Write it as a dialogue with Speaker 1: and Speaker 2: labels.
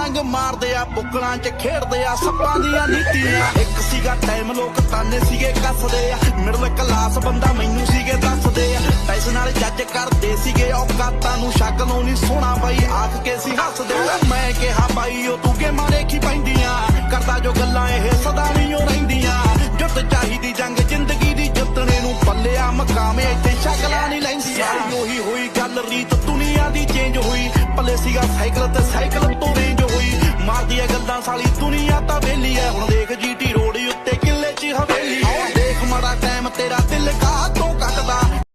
Speaker 1: ਡਾਂਗ ਮਾਰਦੇ ਆ ਬੁੱਕਲਾਂ 'ਚ ਖੇਡਦੇ ਆ ਸੱਪਾਂ ਦੀਆਂ ਨੀਤੀਆਂ। ਇੱਕ ਸੀਗਾ ਟਾਈਮ ਲੋਕ ਤਾਨੇ ਸੀਗੇ ਕੱਸਦੇ ਆ, ਮਿਡਲ ਕਲਾਸ ਬੰਦਾ ਮੈਨੂੰ ਸੀਗੇ ਦੱਸਦੇ ਆ। ਪੈਸੇ ਨਾਲ ਜੱਜ ਕਰਦੇ ਸੀਗੇ ਔਕਾਤਾਂ ਨੂੰ, ਸ਼ਕਲੋਂ ਨਹੀਂ ਸੋਹਣਾ ਬਾਈ ਆਖ ਕੇ ਸੀ ਹੱਸਦੇ। ਮੈਂ ਕਿਹਾ ਬਾਈ ਉਹ ਤੂੰ ਗੇਮਾਂ ਦੇਖੀ ਪੈਂਦੀਆਂ, ਕਰਦਾ ਜੋ ਗੱਲਾਂ ਇਹ ਸਦਾ ਨਹੀਂ ਉਹ ਰਹਿੰਦੀਆਂ। ਜੁੱਤ ਚਾਹੀਦੀ ਜੰਗ ਜ਼ਿੰਦਗੀ ਦੀ ਜਿੱਤਣੇ ਨੂੰ, ਪੱਲਿਆ ਮਕਾਮ ਇੱਥੇ ਸ਼ਕਲਾਂ ਨਹੀਂ ਲੈਂਦੀਆਂ। ਉਹੀ ਹੋਈ ਗੱਲ ਰੀਤ ਦੁਨੀਆ ਦੀ ਚੇਂਜ ਹੋਈ, ਪੱਲੇ ਸੀਗਾ ਸਾਈਕਲ ਤੇ ਸਾਈਕਲ ਤੋਂ ਰੇਂਜ ਹੋਈ। ਮਾਰਦੀ ਆ ਗੱਲਾਂ ਸਾਲੀ ਦੁਨੀਆ ਤਾਂ ਵੇਲੀ ਐ, ਹੁਣ ਦੇਖ ਜੀਟੀ ਰੋਡ ਉੱਤੇ ਕਿੱਲੇ 'ਚ ਹਵੇਲੀ। ਦੇਖ ਮਾੜਾ ਟਾਈਮ ਤੇਰਾ ਦਿਲ ਕਾਹ ਤੋਂ